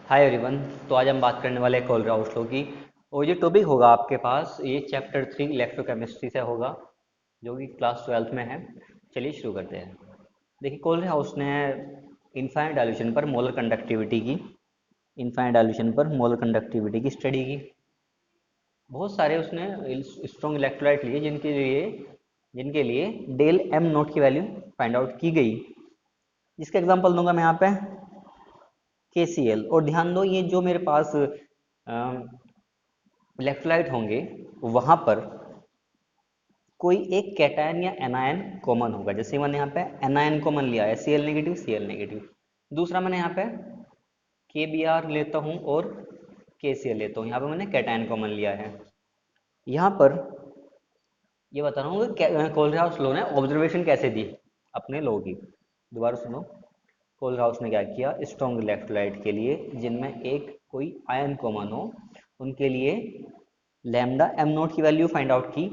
Hi everyone. तो आज हम बात करने वाले हैं कोलराउस लॉ की। और ये टॉपिक होगा आपके पास, ये चैप्टर 3 इलेक्ट्रोकेमिस्ट्री से होगा, जो कि क्लास 12th में है। चलिए शुरू करते हैं। देखिए, कोलराउस ने इनफाइनाइट डायल्यूशन पर मोलर कंडक्टिविटी की स्टडी की। बहुत सारे उसने स्ट्रॉन्ग इलेक्ट्रोलाइट लिए जिनके लिए डेल एम नोट की वैल्यू फाइंड आउट की गई। जिसका एग्जांपल दूंगा मैं यहाँ पे KCl। और ध्यान दो, ये जो मेरे पास इलेक्ट्रोलाइट होंगे वहां पर कोई एक कैटायन या एनायन कॉमन होगा। जैसे मैंने यहाँ पे एनायन कॉमन लिया है, Cl नेगेटिव। दूसरा मैंने यहाँ पे KBr लेता हूँ और KCl लेता हूँ, यहाँ पे मैंने कैटायन कॉमन लिया है। यहाँ पर ये बता रहा हूँ कि कोलराउस लॉ ने ऑब्जर्वेशन कैसे दी अपने लॉ की। दोबारा सुनो, कोलराउस ने क्या किया, स्ट्रॉन्ग इलेक्ट्रोलाइट के लिए जिनमें एक कोई आयन कॉमन हो, उनके लिए लैम्डा एम नोट की वैल्यू फाइंड आउट की।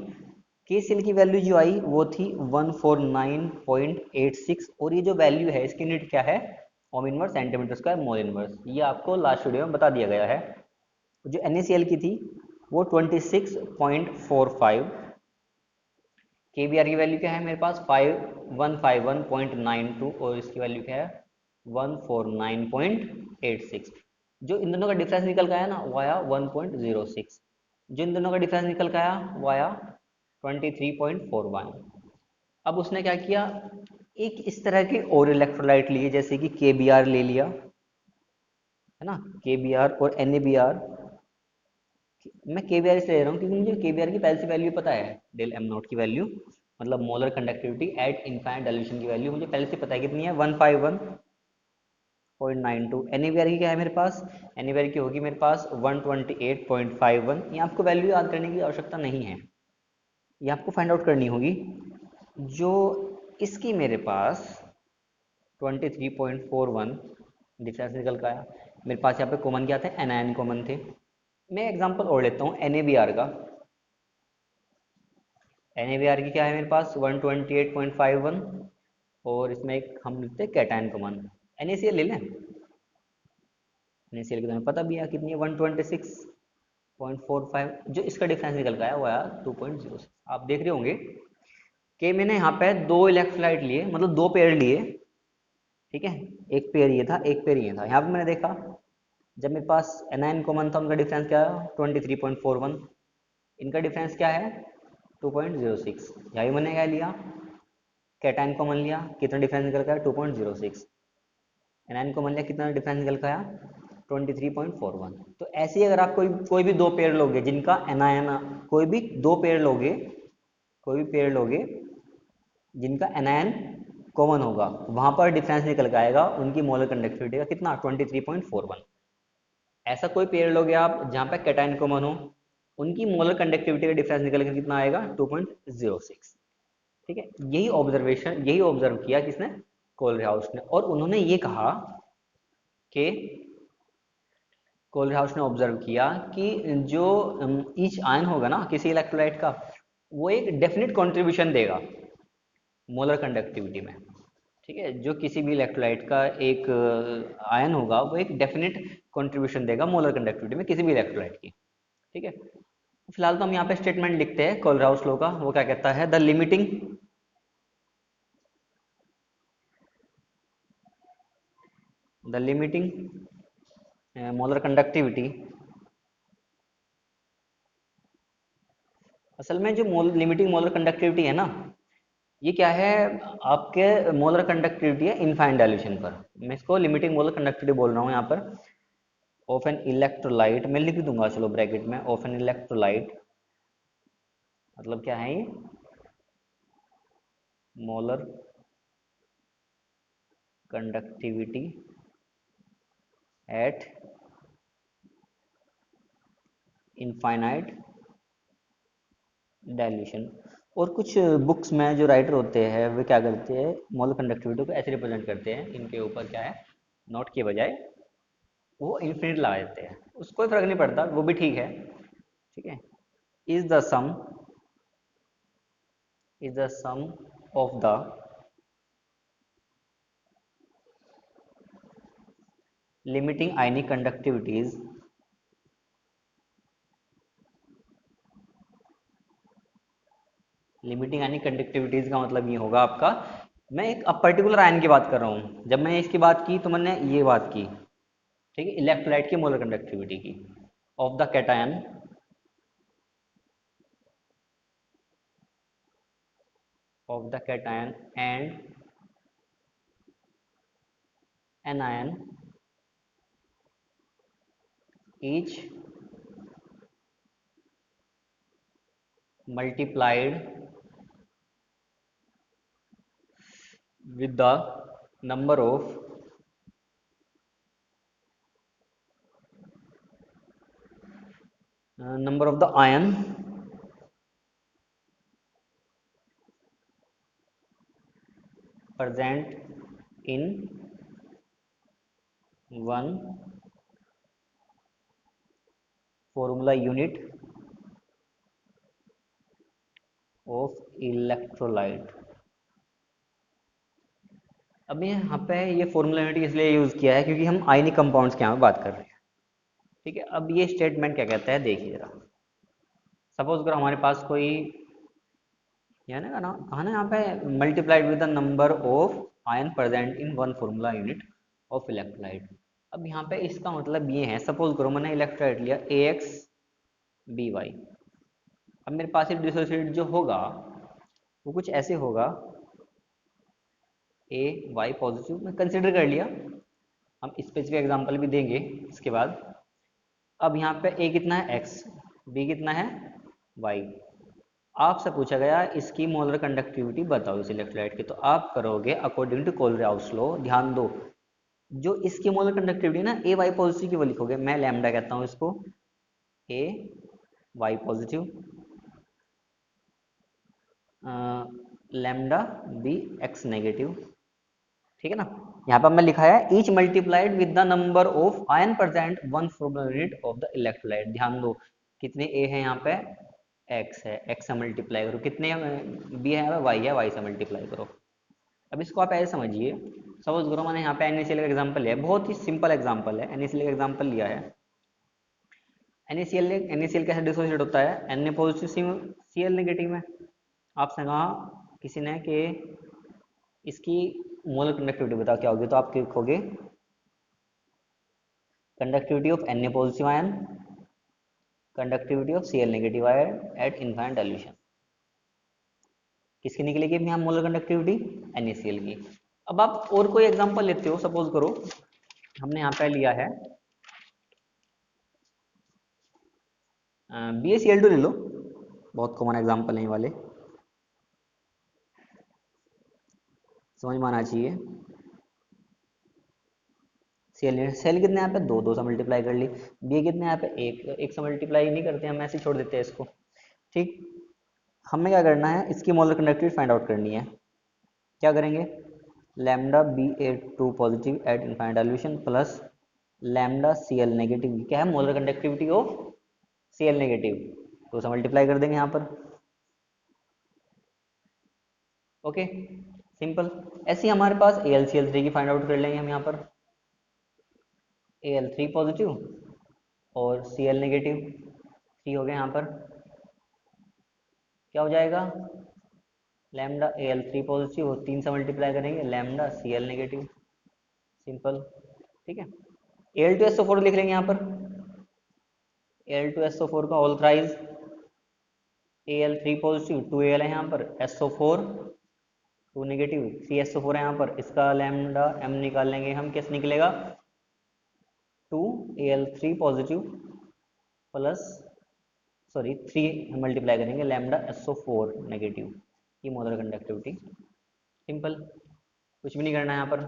के सेल की वैल्यू जो आई वो थी 149.86। और ये जो वैल्यू है इसकी यूनिट क्या है, ohm inverse centimetre square mole inverse. ये आपको लास्ट वीडियो में बता दिया गया है। जो NaCl की थी वो 26.45। KBr की वैल्यू क्या है मेरे पास 5151.92 और इसकी वैल्यू क्या है 149.86। जो इन दोनों का डिफरेंस निकल गया ना वो आया 1.06। जो इन दोनों का डिफरेंस निकल गया वो आया 23.41। अब उसने क्या किया, एक इस तरह के और इलेक्ट्रोलाइट लिए, जैसे कि KBr ले लिया, है ना, KBr और NaBr। मैं KBr इसलिए ले रहा हूँ क्योंकि मुझे KBr की पहले से वैल्यू पता है, डेल एम नॉट की वैल्यू, मतलब molar conductivity at infinite dilution की वैल्यू मुझे पहले से पता है कितनी है, 151.92। NaBr की क्या है मेरे पास, NaBr की होगी मेरे पास 128.51। ये आपको वैल्यू याद करने की आवश्यकता नहीं है, ये आपको फाइंड आउट करनी होगी। जो इसकी मेरे पास 23.41 डिफरेंस निकल का आया। मेरे पास यहाँ पे कॉमन क्या थे, एनायन कॉमन थे। मैं एग्जांपल और लेता हूँ NaBr का। NaBr की क्या है मेरे पास 128.51 और इसमें एक हम लिखते हैं कैटायन कॉमन। NaCl ले लें, NaCl की तुम्हें पता भी है कितनी है 126.45। जो इसका डिफरेंस निकल का आया वो आया 2.06। आप देख रहे होंगे कि मैंने यहाँ पे दो इलेक्ट्रोलाइट लिए, मतलब दो पेयर लिए, ठीक है। एक पेयर ये था, एक पेयर ये था। यहाँ पे मैंने देखा जब मेरे पास एनायन कॉमन था उनका डिफरेंस क्या है 23.41, इनका डिफरेंस क्या है 2.06। यहाँ भी मैंने क्या लिया, कैटायन कॉमन लिया, कितना डिफरेंस निकल का है 2.06। एनायन कॉमन लिया, कितना डिफरेंस निकल का आया 23.41। तो ऐसे ही अगर आप कोई भी दो पेयर लोगे जिनका एनायन, कोई भी दो पेयर लोगे, कोई भी पेयर लोगे जिनका एनायन कॉमन होगा, वहां पर डिफरेंस निकल के आएगा उनकी मोलर कंडक्टिविटी का कितना 23.41। ऐसा कोई पेयर लोगे आप जहां पे कैटायन कॉमन हो, उनकी मोलर कंडक्टिविटी का डिफरेंस निकल कर कितना आएगा 2.06। ठीक है, यही ऑब्जर्व किया किसने, कोलराउस ने। और उन्होंने ये कहा कि कोलराउस ने ऑब्जर्व किया कि जो ईच आयन होगा ना किसी इलेक्ट्रोलाइट का, वो एक डेफिनेट कंट्रीब्यूशन देगा मोलर कंडक्टिविटी में। ठीक है, जो किसी भी इलेक्ट्रोलाइट का एक आयन होगा वो एक डेफिनेट कंट्रीब्यूशन देगा मोलर कंडक्टिविटी में किसी भी इलेक्ट्रोलाइट की। ठीक है, फिलहाल तो हम यहाँ पे स्टेटमेंट लिखते हैं कोलराउस लॉ का। वो क्या कहता है, द लिमिटिंग मोलर कंडक्टिविटी। असल में जो लिमिटिंग मोलर कंडक्टिविटी है ना, ये क्या है, आपके मोलर कंडक्टिविटी है इनफाइनाइट डाइल्यूशन पर। मैं इसको लिमिटिंग मोलर कंडक्टिविटी बोल रहा हूँ यहाँ पर। ऑफ एन इलेक्ट्रोलाइट मैं लिख दूंगा, चलो ब्रैकेट में, ऑफ एन इलेक्ट्रोलाइट मतलब क्या है ये, molar conductivity at infinite dilution. और कुछ बुक्स में जो राइटर होते हैं वे क्या करते हैं, मोलर कंडक्टिविटी को ऐसे रिप्रेजेंट करते हैं, इनके ऊपर क्या है नोट के बजाय वो इन्फिनिट लगा देते हैं। उसको कोई फर्क नहीं पड़ता, वो भी ठीक है। ठीक है, is the sum of the limiting ionic conductivities limiting ionic conductivities का मतलब ये होगा आपका, मैं एक अब पर्टिकुलर आयन की बात कर रहा हूँ, जब मैंने इसकी बात की तो मैंने ये बात की, ठीक है, इलेक्ट्रोलाइट की मोलर कंडक्टिविटी की of the cation and anion each multiplied with the number of the ion present in one formula unit of electrolyte। अब यहाँ पे ये फॉर्मूला यूनिट इसलिए यूज़ किया है क्योंकि हम आयनिक कंपाउंड्स के यहाँ पे बात कर रहे हैं, ठीक है। अब ये स्टेटमेंट क्या कहता है देखिए जरा, सपोज करो हमारे पास कोई या ना कहा ना यहाँ पे multiplied with the number of ion present in one formula unit of electrolyte. अब यहाँ पे इसका मतलब ये है, सपोज करो मैंने इलेक्ट्रोलाइट लिया AX BY। अब मेरे पास ये डिसोसिएट जो होगा वो कुछ ऐसे होगा, AY पॉजिटिव मैं कंसिडर कर लिया, हम स्पेसिफिक एग्जांपल भी देंगे इसके बाद। अब यहाँ पे A कितना है X, B कितना है Y। आपसे पूछा गया इसकी मोलर कंडक्टिविटी बताओ इस इलेक्ट्रोलाइट की, तो आप करोगे अकॉर्डिंग टू कोलराउस लॉ। ध्यान दो, जो इसकी मोलर कंडक्टिविटी ना AY पॉजिटिव की वो लिखोगे, मैं लैम्डा कहता हूँ इसको, AY positive, lambda BX negative, ठीक है ना। यहाँ पर मैं लिखा है each multiplied with the number of ion present one formula unit of the electrolyte. ध्यान दो कितने ए है यहाँ पे, एक्स है, एक्स से मल्टीप्लाई करो, कितने बी है यहाँ पे, वाई है, वाई से मल्टीप्लाई करो। अब इसको आप ऐसे समझिए, सपोज करो मैंने यहाँ पे NaCl का एग्जाम्पल लिया है, बहुत ही सिंपल एग्जाम्पल है, NaCl का एग्जाम्पल लिया है। NaCl कैसे डिसोसिएट होता है, Na पॉजिटिव Cl नेगेटिव में। आपसे कहा किसी ने कि इसकी मोलर कंडक्टिविटी बताओ क्या होगी, तो आप लिखोगे conductivity of Na positive ion, conductivity of Cl negative ion at infinite dilution. किसकी निकलेगी यहाँ मोलर कंडक्टिविटी, NaCl की। अब आप और कोई एग्जांपल लेते हो, सपोज करो हमने यहाँ पे लिया है BaCl2 ले लो, बहुत कॉमन एग्जांपल है ये वाले, समझ में आना चाहिए। सेल कितने यहाँ पे दो, दो से मल्टीप्लाई कर ली। बी कितने यहाँ पे एक, एक से मल्टीप्लाई नहीं करते हम, ऐसे छोड़ देते हैं इसको, ठीक। हमें क्या करना है, इसकी मोलर कंडक्टिविटी फाइंड आउट करनी है। क्या करेंगे, lambda Ba2 positive eight infinite dilution plus lambda Cl negative, क्या है molar conductivity of Cl negative, तो उसे मल्टीप्लाई कर देंगे यहाँ पर। Okay simple. ऐसे ही हमारे पास AlCl3 की फाइंड आउट कर लेंगे हम यहाँ पर, Al3 पॉजिटिव और Cl नेगेटिव 3 हो गए यहाँ पर। क्या हो जाएगा, लैम्डा Al3 पॉजिटिव और 3 से मल्टीप्लाई करेंगे लैम्डा Cl नेगेटिव, सिंपल, ठीक है। Al2SO4 लिख लेंगे यहाँ पर, Al2SO4 का whole thrice, Al3 positive 2Al है यहाँ पर, SO4 2 नेगेटिव 3SO4 है यहाँ पर, इसका लैम्डा m निकाल लेंगे हम, कैसे निकलेगा 2Al3 पॉजिटिव प्लस 3 मल्टीप्लाई करेंगे लैम्डा SO4 नेगेटिव की मोलर कंडक्टिविटी, सिंपल, कुछ भी नहीं करना है यहाँ पर।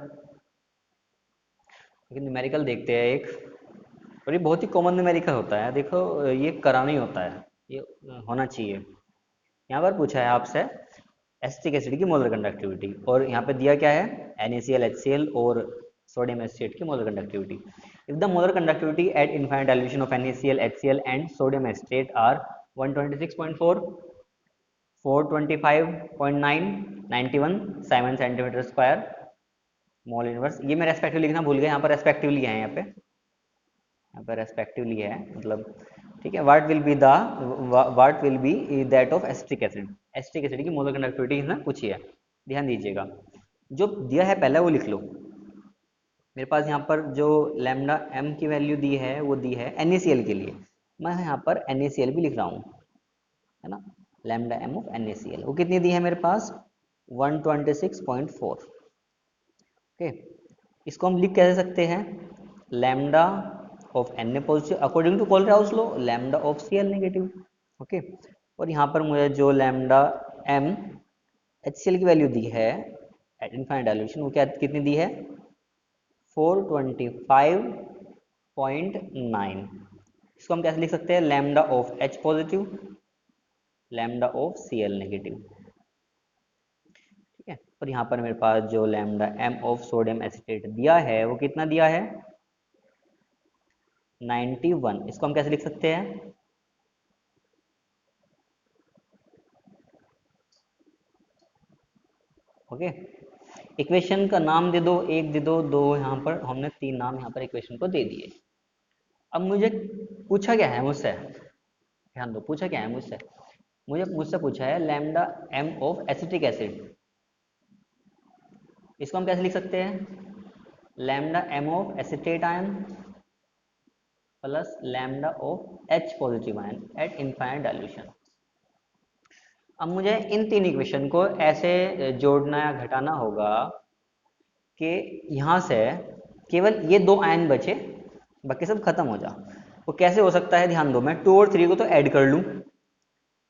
लेकिन न्यूमेरिकल देखते हैं एक, और ये बहुत ही कॉमन न्यूमेरिकल होता है, देखो ये कराना ही होता है, ये होना चाहिए। यहाँ पर पूछा है आपसे एसिटिक एसिड की मोलर कंडक्टिविटी, और यहाँ पे दिया क्या है NaCl HCl और सोडियम एसिड की molar conductivity. If the molar conductivity at infinite dilution of NaCl HCl and sodium acetate are 126.4, 425.9, 91, 7 centimetre square, mole inverse, ये मैं रेस्पेक्टिव लिखना भूल गया, यहाँ पर रेस्पेक्टिवली है, यहाँ पर रेस्पेक्टिवली है मतलब, ठीक है। What will be that of acetic acid, acetic acid की मोलर कंडक्टिविटी इसमें पूछी है, ध्यान दीजिएगा। जो दिया है पहले वो लिख लो। मेरे पास यहाँ पर जो लैम्डा एम की वैल्यू दी है वो दी है NaCl के लिए, मैं यहाँ पर NaCl भी लिख रहा हूँ, है ना। लैम्डा एम ऑफ NaCl वो कितनी दी है मेरे पास, 126.4। ओके, इसको हम लिख कैसे सकते हैं, lambda of Na positive according to Kohlrausch law, lambda of Cl negative. Okay, और यहाँ पर मुझे जो लैम्डा एम HCl की वैल्यू दी है एट इनफाइनाइट डाइल्यूशन, वो क्या कितनी दी है, 425.9। इसको हम कैसे लिख सकते हैं, lambda of H positive, lambda of Cl negative, ठीक है। और यहाँ पर मेरे पास जो lambda M of sodium acetate दिया है वो कितना दिया है, 91। इसको हम कैसे लिख सकते हैं, ओके। इक्वेशन का नाम दे दो, एक दे दो, दो, यहाँ पर हमने 3 नाम यहाँ पर इक्वेशन को दे दिए। अब मुझे पूछा क्या है मुझसे, ध्यान दो, पूछा क्या है मुझसे, मुझसे पूछा है lambda M of acetic acid. इसको हम कैसे लिख सकते हैं, lambda M of acetate ion plus lambda of H positive ion at infinite dilution. अब मुझे इन 3 इक्वेशन को ऐसे जोड़ना या घटाना होगा कि यहाँ से केवल ये 2 आयन बचे, बाकी सब खत्म हो जा। वो कैसे हो सकता है, ध्यान दो, मैं 2 और 3 को तो ऐड कर लूँ, है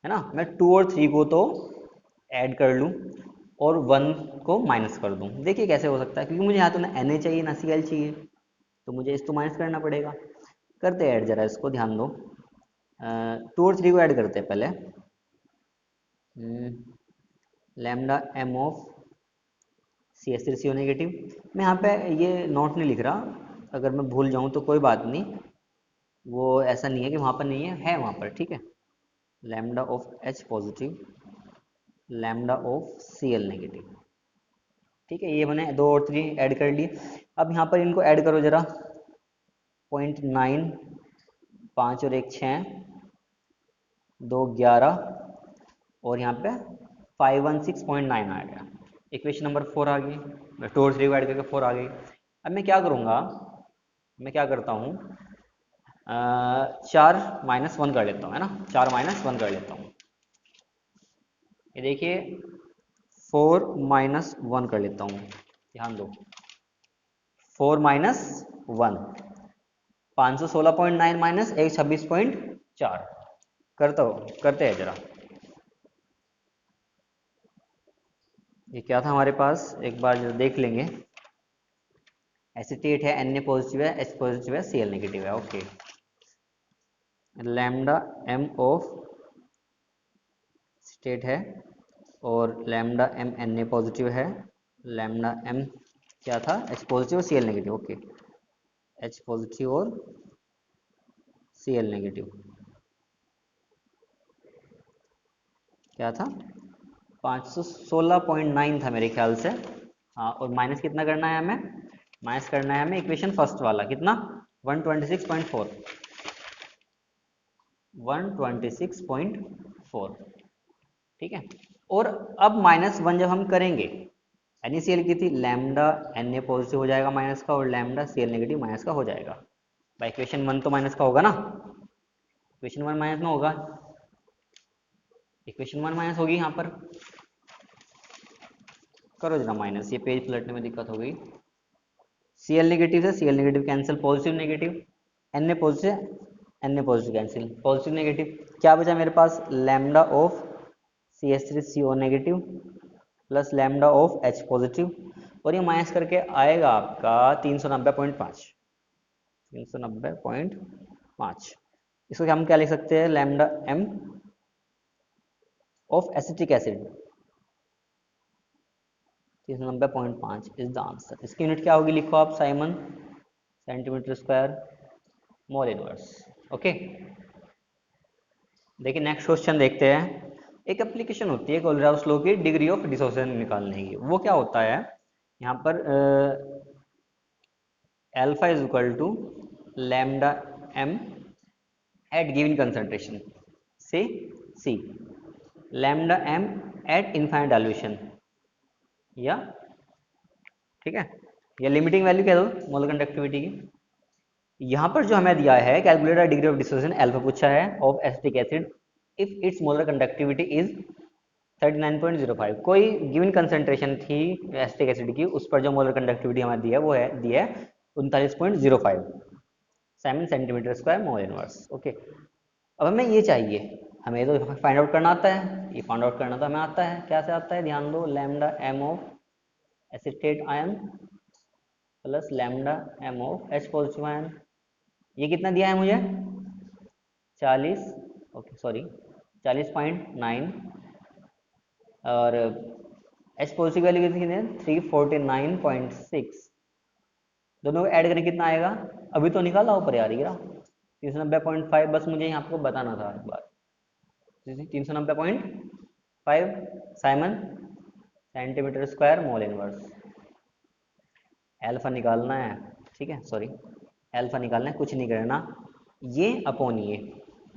ना, मैं 2 और 3 को तो ऐड कर लूँ और 1 को माइनस कर दूँ। देखिए कैसे हो सकता है, क्योंकि मुझे यहाँ तो ना Na चाहिए ना Cl चाहिए, तो मुझे इसको माइनस करना पड़ेगा। करते हैं ऐड, जरा इसको ध्यान दो, 2 और 3 को ऐड करते हैं पहले। Lambda M of CH3CO negative, मैं यहाँ पे ये नोट नहीं लिख रहा, अगर मैं भूल जाऊँ तो कोई बात नहीं, वो ऐसा नहीं है कि वहाँ पर नहीं है वहाँ पर, ठीक है। Lambda of H positive, lambda of Cl negative, ठीक है। ये मैंने 2 और 3 ऐड कर लिए। अब यहाँ पर इनको ऐड करो जरा, 0.9, 5 और 1 6, 2 11, और यहाँ पे 516.9 आ गया। इक्वेशन नंबर 4 आ गई, 2 और 3 को ऐड करके 4 आ गई। अब मैं क्या करूँगा, मैं क्या करता हूँ, 4 - 1 कर लेता हूँ, है ना, 4 - 1 कर लेता हूँ। ये देखिए 4 - 1 कर लेता हूँ, ध्यान दो, 4 - 1, 516.9 माइनस 126.4, करते हैं जरा। ये क्या था हमारे पास, एक बार जो देख लेंगे, एसिटेट है, Na पॉजिटिव है, H पॉजिटिव है, Cl नेगेटिव है, okay. Lambda M of state है और लैम्डा एम Na पॉजिटिव है, लैम्डा एम क्या था, H पॉजिटिव और Cl negative, okay, H positive और Cl नेगेटिव क्या था, 516.9 था मेरे ख्याल से, हाँ। और माइनस कितना करना है हमें, माइनस करना है हमें इक्वेशन फर्स्ट वाला, कितना, 126.4, 126.4, ठीक है। और अब -1 जब हम करेंगे, NaCl की थी, लैम्डा Na पॉजिटिव हो जाएगा माइनस का, और लैम्डा Cl नेगेटिव माइनस का हो जाएगा। भाई इक्वेशन 1 तो माइनस का होगा ना, इक्वेशन 1 माइनस में होगा, इक्वेशन 1 माइनस होगी, यहाँ पर करो जरा माइनस, ये पेज पलटने में दिक्कत हो गई। Cl नेगेटिव से Cl negative cancel, positive negative, Na positive cancel, positive negative, क्या बचा मेरे पास, lambda of CH3CO negative plus lambda of H positive, और ये माइनस करके आएगा आपका 390.5, 390.5। इसको हम क्या लिख सकते हैं, lambda M of acetic acid, 390.5 is the answer. इसकी यूनिट क्या होगी, लिखो आप siemens, centimetre square mole inverse, okay. देखिए नेक्स्ट क्वेश्चन देखते हैं। एक एप्लीकेशन होती है कोलर-राउस लॉ की डिग्री ऑफ डिसोसिएशन निकालने की। वो क्या होता है यहाँ पर alpha is equal to lambda M at given concentration से C, lambda M at infinite dilution, या ठीक है, या लिमिटिंग वैल्यू कह दो मोलर कंडक्टिविटी की। यहाँ पर जो हमें दिया है calculate degree of dissociation alpha पूछा है of acetic acid if it's molar conductivity is 39.05। कोई गिवन कंसंट्रेशन थी एसिटिक एसिड की, उस पर जो मोलर कंडक्टिविटी हमें दी है वो है 39.05 Simon centimetre square mole inverse. Okay, अब हमें ये चाहिए, हमें तो फाइंड आउट करना आता है, ये फाइंड आउट करना तो हमें आता है, क्या से आता है ध्यान दो, lambda M of acetate ion plus lambda M of H positive ion. ये कितना दिया है मुझे 40, ओके सॉरी 40.9, और एच पॉजिटिव वैल्यू कितनी है 349.6। दोनों को ऐड करें कितना आएगा, अभी तो निकाला ऊपर यार गिरा 390.5, बस मुझे यहाँ आपको बताना था एक बार। 390.5 Simon centimetre square mole inverse. Alpha निकालना है, ठीक है, सॉरी एल्फा निकालना है, कुछ नहीं करना, ये अपॉन ये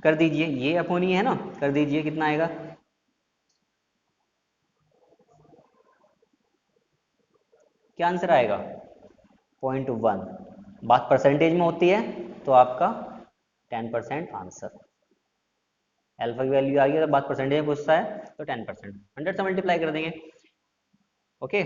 कर दीजिए, ये अपॉन ये है ना, कर दीजिए, कितना आएगा, क्या आंसर आएगा 0.1। बात परसेंटेज में होती है तो आपका 10% आंसर। अल्फा की वैल्यू आ गई तो बात परसेंटेज में पूछता है तो 10%, 100 से मल्टीप्लाई कर देंगे। ओके